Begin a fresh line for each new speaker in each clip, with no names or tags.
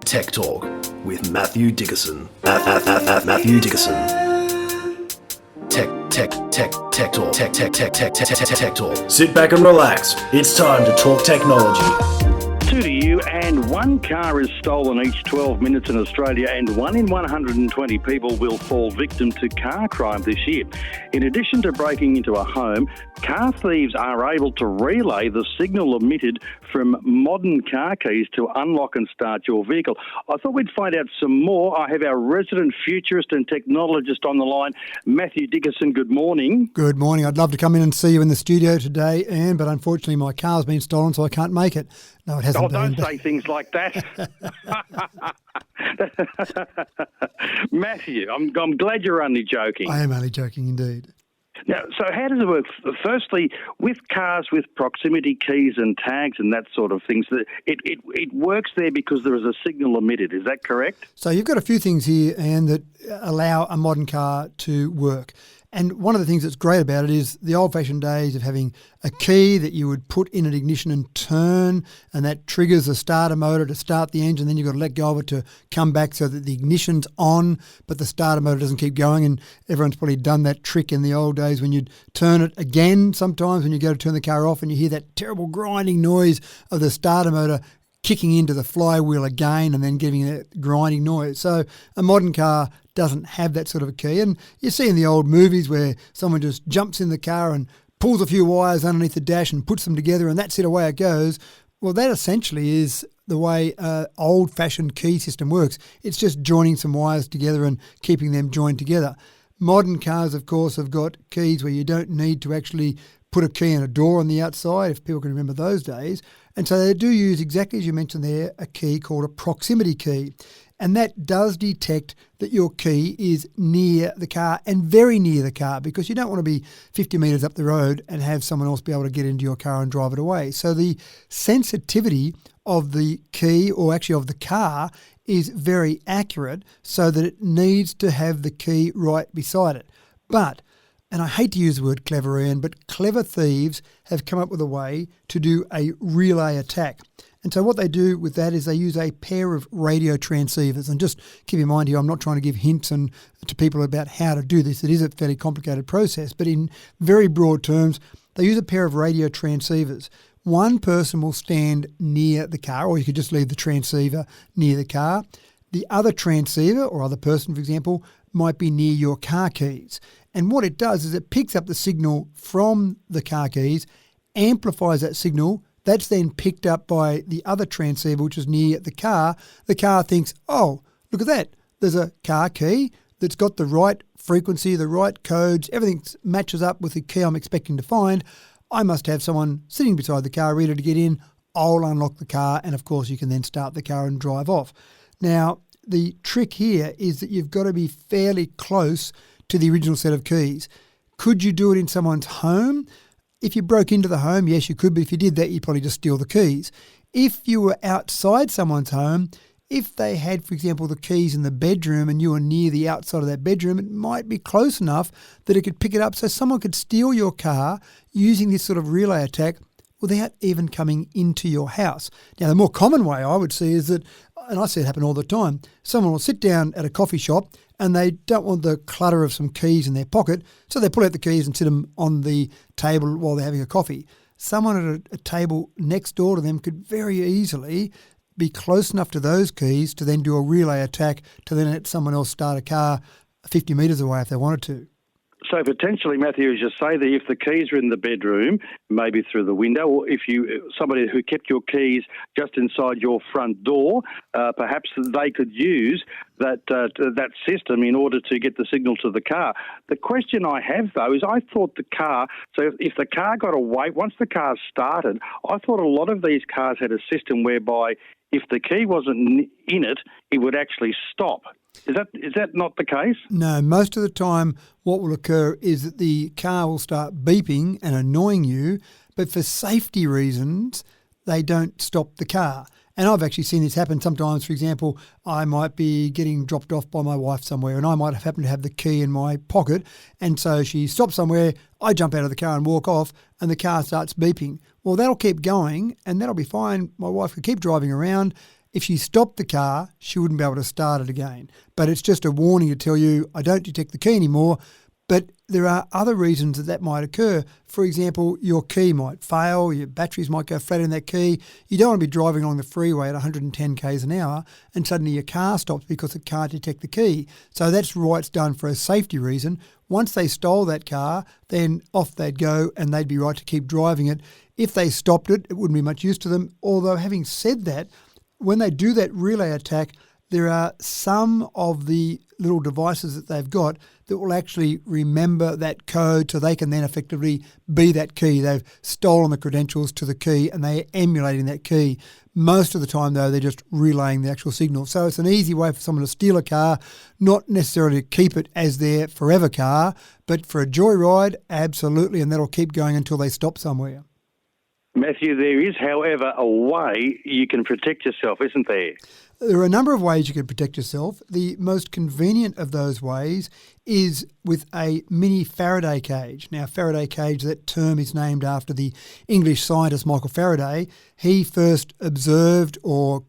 Tech Talk with Matthew Dickerson. Matthew Dickerson. Tech Talk. Tech Talk. Sit back and relax. It's time to talk technology.
Two to you, and one car is stolen each 12 minutes in Australia, and 1 in 120 people will fall victim to car crime this year. In addition to breaking into a home, car thieves are able to relay the signal emitted from modern car keys to unlock and start your vehicle. I thought we'd find out some more. I have our resident futurist and technologist on the line, Matthew Dickerson. Good morning.
Good morning. I'd love to come in and see you in the studio today, Anne, but unfortunately my car's been stolen, so I can't make it. No, it hasn't been.
Don't say things like that. Matthew, I'm glad you're only joking.
I am only joking indeed.
Now, so how does it work? Firstly, with cars with proximity keys and tags and that sort of things, it works there because there is a signal emitted. Is that correct?
So you've got a few things here, Anne, that allow a modern car to work. And one of the things that's great about it is the old-fashioned days of having a key that you would put in an ignition and turn, and that triggers the starter motor to start the engine. Then you've got to let go of it to come back so that the ignition's on, but the starter motor doesn't keep going. And everyone's probably done that trick in the old days when you'd turn it again sometimes when you go to turn the car off and you hear that terrible grinding noise of the starter motor kicking into the flywheel again and then giving that grinding noise. So a modern car doesn't have that sort of a key. And you see in the old movies where someone just jumps in the car and pulls a few wires underneath the dash and puts them together and that's it, away it goes. Well, that essentially is the way an old-fashioned key system works. It's just joining some wires together and keeping them joined together. Modern cars, of course, have got keys where you don't need to actually put a key in a door on the outside, if people can remember those days. And so they do use, exactly as you mentioned there, a key called a proximity key. And that does detect that your key is near the car and very near the car, because you don't want to be 50 metres up the road and have someone else be able to get into your car and drive it away. So the sensitivity of the key, or actually of the car, is very accurate, so that it needs to have the key right beside it. But, and I hate to use the word clever, Ian, but clever thieves have come up with a way to do a relay attack. And so what they do with that is they use a pair of radio transceivers. And just keep in mind here, I'm not trying to give hints to people about how to do this. It is a fairly complicated process. But in very broad terms, they use a pair of radio transceivers. One person will stand near the car, or you could just leave the transceiver near the car. The other transceiver, or other person, for example, might be near your car keys. And what it does is it picks up the signal from the car keys, amplifies that signal. That's then picked up by the other transceiver, which is near the car. The car thinks, oh, look at that. There's a car key that's got the right frequency, the right codes. Everything matches up with the key I'm expecting to find. I must have someone sitting beside the car ready to get in. I'll unlock the car. And, of course, you can then start the car and drive off. Now, the trick here is that you've got to be fairly close to the original set of keys. Could you do it in someone's home? If you broke into the home, yes, you could, but if you did that, you'd probably just steal the keys. If you were outside someone's home, if they had, for example, the keys in the bedroom and you were near the outside of that bedroom, it might be close enough that it could pick it up so someone could steal your car using this sort of relay attack without even coming into your house. Now, the more common way I would see is that, and I see it happen all the time, someone will sit down at a coffee shop and they don't want the clutter of some keys in their pocket, so they pull out the keys and sit them on the table while they're having a coffee. Someone at a table next door to them could very easily be close enough to those keys to then do a relay attack to then let someone else start a car 50 metres away if they wanted to.
So potentially, Matthew, as you say, that if the keys are in the bedroom, maybe through the window, or if somebody who kept your keys just inside your front door, perhaps they could use that system in order to get the signal to the car. The question I have, though, is I thought the car, so if the car got away, once the car started, I thought a lot of these cars had a system whereby if the key wasn't in it, it would actually stop. Is that not the case?
No, most of the time what will occur is that the car will start beeping and annoying you, but for safety reasons, they don't stop the car. And I've actually seen this happen sometimes. For example, I might be getting dropped off by my wife somewhere and I might have happened to have the key in my pocket. And so she stops somewhere, I jump out of the car and walk off and the car starts beeping. Well, that'll keep going and that'll be fine. My wife could keep driving around. If she stopped the car, she wouldn't be able to start it again. But it's just a warning to tell you, I don't detect the key anymore. But there are other reasons that might occur. For example, your key might fail, your batteries might go flat in that key. You don't want to be driving along the freeway at 110 k's an hour and suddenly your car stops because it can't detect the key. So that's why it's done for a safety reason. Once they stole that car, then off they'd go and they'd be right to keep driving it. If they stopped it, it wouldn't be much use to them. Although having said that, when they do that relay attack, there are some of the little devices that they've got that will actually remember that code so they can then effectively be that key. They've stolen the credentials to the key and they're emulating that key. Most of the time, though, they're just relaying the actual signal. So it's an easy way for someone to steal a car, not necessarily to keep it as their forever car, but for a joyride, absolutely, and that'll keep going until they stop somewhere.
Matthew, there is, however, a way you can protect yourself, isn't there?
There are a number of ways you can protect yourself. The most convenient of those ways is with a mini Faraday cage. Now, Faraday cage, that term is named after the English scientist Michael Faraday. He first observed, or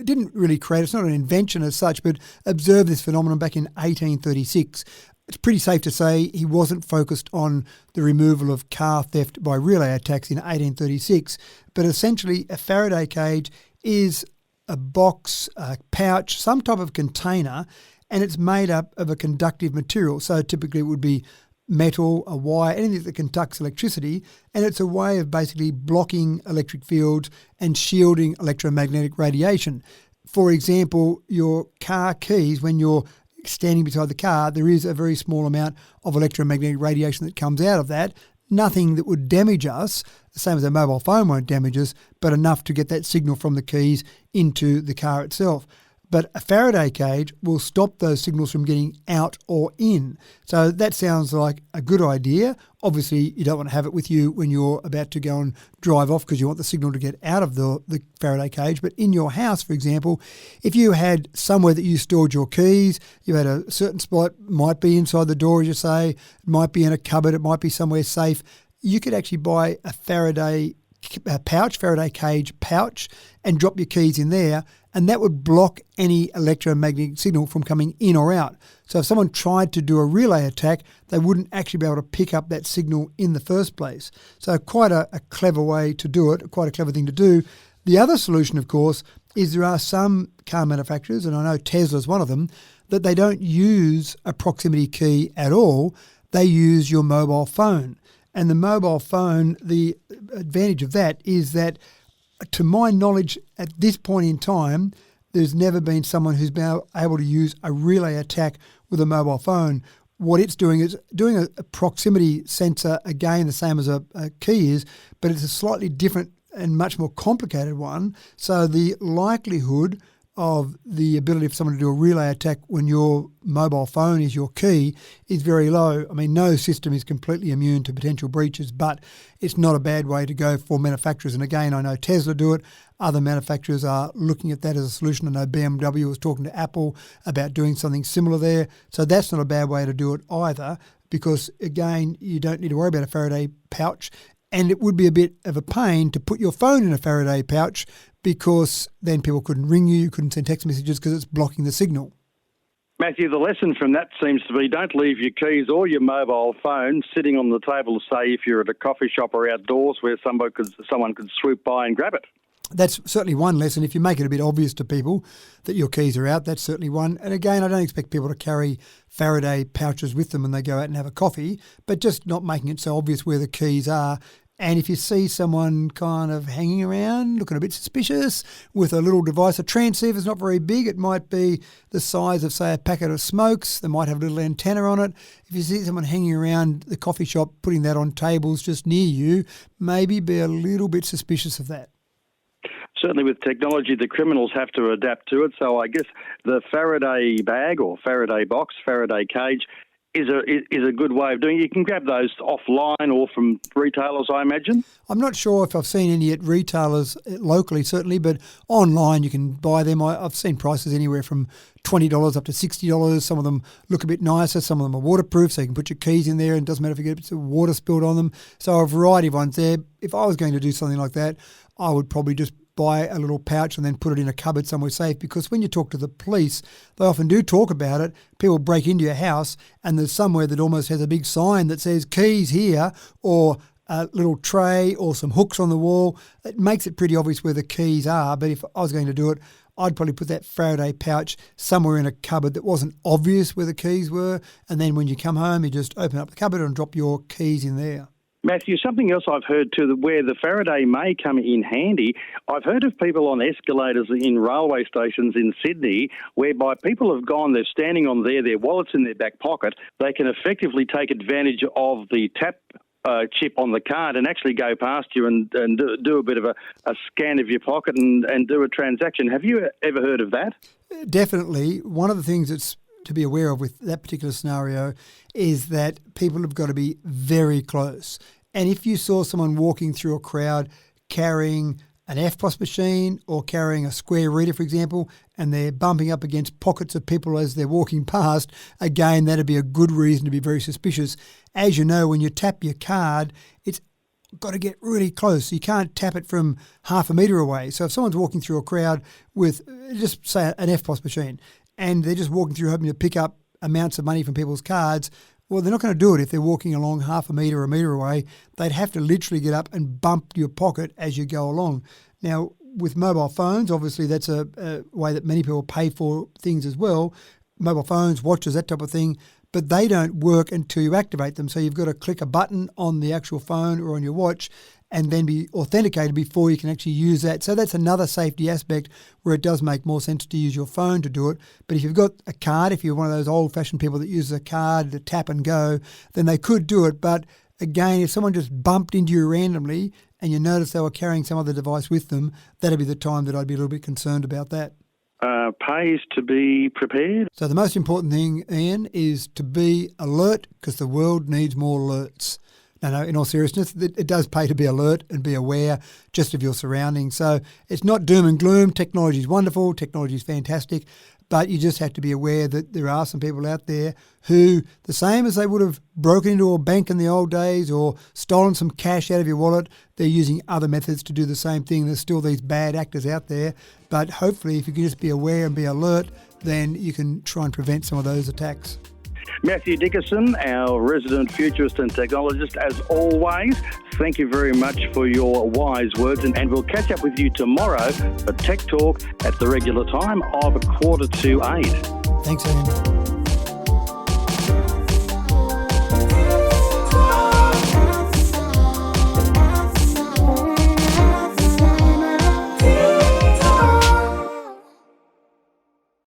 didn't really create, it's not an invention as such, but observed this phenomenon back in 1836. It's pretty safe to say he wasn't focused on the removal of car theft by relay attacks in 1836, but essentially a Faraday cage is a box, a pouch, some type of container, and it's made up of a conductive material. So typically it would be metal, a wire, anything that conducts electricity, and it's a way of basically blocking electric fields and shielding electromagnetic radiation. For example, your car keys, when you're standing beside the car, there is a very small amount of electromagnetic radiation that comes out of that. Nothing that would damage us, the same as a mobile phone won't damage us, but enough to get that signal from the keys into the car itself. But a Faraday cage will stop those signals from getting out or in. So that sounds like a good idea. Obviously, you don't want to have it with you when you're about to go and drive off because you want the signal to get out of the Faraday cage. But in your house, for example, if you had somewhere that you stored your keys, you had a certain spot, might be inside the door, as you say, it might be in a cupboard, it might be somewhere safe, you could actually buy a Faraday cage pouch, and drop your keys in there, and that would block any electromagnetic signal from coming in or out. So if someone tried to do a relay attack, they wouldn't actually be able to pick up that signal in the first place. So quite a clever way to do it, quite a clever thing to do. The other solution, of course, is there are some car manufacturers, and I know Tesla's one of them, that they don't use a proximity key at all. They use your mobile phone. And the mobile phone, the advantage of that is that, to my knowledge, at this point in time, there's never been someone who's been able to use a relay attack with a mobile phone. What it's doing is doing a proximity sensor, again, the same as a key is, but it's a slightly different and much more complicated one. So the likelihood of the ability for someone to do a relay attack when your mobile phone is your key is very low. I mean, no system is completely immune to potential breaches, but it's not a bad way to go for manufacturers. And again, I know Tesla do it. Other manufacturers are looking at that as a solution. I know BMW was talking to Apple about doing something similar there. So that's not a bad way to do it either, because again, you don't need to worry about a Faraday pouch. And it would be a bit of a pain to put your phone in a Faraday pouch, because then people couldn't ring you couldn't send text messages because it's blocking the signal.
Matthew, the lesson from that seems to be don't leave your keys or your mobile phone sitting on the table, say, if you're at a coffee shop or outdoors where someone could swoop by and grab it.
That's certainly one lesson. If you make it a bit obvious to people that your keys are out, that's certainly one. And again, I don't expect people to carry Faraday pouches with them when they go out and have a coffee, but just not making it so obvious where the keys are. And if you see someone kind of hanging around, looking a bit suspicious, with a little device, a transceiver's not very big. It might be the size of, say, a packet of smokes. They might have a little antenna on it. If you see someone hanging around the coffee shop, putting that on tables just near you, maybe be a little bit suspicious of that.
Certainly with technology, the criminals have to adapt to it. So I guess the Faraday bag or Faraday box, Faraday cage, is a good way of doing it. You can grab those offline or from retailers, I imagine. I'm
not sure if I've seen any at retailers locally, certainly, but online you can buy them. I've seen prices anywhere from $20 up to $60. Some of them look a bit nicer. Some of them are waterproof, so you can put your keys in there and it doesn't matter if you get a bit of water spilled on them. So a variety of ones there. If I was going to do something like that, I would probably just buy a little pouch and then put it in a cupboard somewhere safe, because when you talk to the police, they often do talk about it. People break into your house and there's somewhere that almost has a big sign that says keys here, or a little tray or some hooks on the wall. It makes it pretty obvious where the keys are. But if I was going to do it, I'd probably put that Faraday pouch somewhere in a cupboard that wasn't obvious where the keys were. And then when you come home, you just open up the cupboard and drop your keys in there.
Matthew, something else I've heard too, that where the Faraday may come in handy, I've heard of people on escalators in railway stations in Sydney, whereby people have gone, they're standing on there, their wallet's in their back pocket, they can effectively take advantage of the tap chip on the card and actually go past you and do a bit of a scan of your pocket and do a transaction. Have you ever heard of that?
Definitely. One of the things that's to be aware of with that particular scenario is that people have got to be very close. And if you saw someone walking through a crowd carrying an EFTPOS machine or carrying a square reader, for example, and they're bumping up against pockets of people as they're walking past, again, that'd be a good reason to be very suspicious. As you know, when you tap your card, it's got to get really close. You can't tap it from half a metre away. So if someone's walking through a crowd with, just say, an EFTPOS machine, and they're just walking through hoping to pick up amounts of money from people's cards, well, they're not going to do it if they're walking along half a metre or a metre away. They'd have to literally get up and bump your pocket as you go along. Now, with mobile phones, obviously that's a way that many people pay for things as well. Mobile phones, watches, that type of thing, but they don't work until you activate them. So you've got to click a button on the actual phone or on your watch and then be authenticated before you can actually use that. So that's another safety aspect where it does make more sense to use your phone to do it. But if you've got a card, if you're one of those old-fashioned people that uses a card to tap and go, then they could do it. But again, if someone just bumped into you randomly and you notice they were carrying some other device with them, that'd be the time that I'd be a little bit concerned about that.
Pays to be prepared.
So the most important thing, Ian, is to be alert, because the world needs more alerts. No, in all seriousness, it does pay to be alert and be aware just of your surroundings. So it's not doom and gloom. Technology is wonderful. Technology is fantastic. But you just have to be aware that there are some people out there who, the same as they would have broken into a bank in the old days or stolen some cash out of your wallet, they're using other methods to do the same thing. There's still these bad actors out there. But hopefully, if you can just be aware and be alert, then you can try and prevent some of those attacks.
Matthew Dickerson, our resident futurist and technologist, as always, thank you very much for your wise words, and we'll catch up with you tomorrow for Tech Talk at the regular time of 7:45.
Thanks, Ian.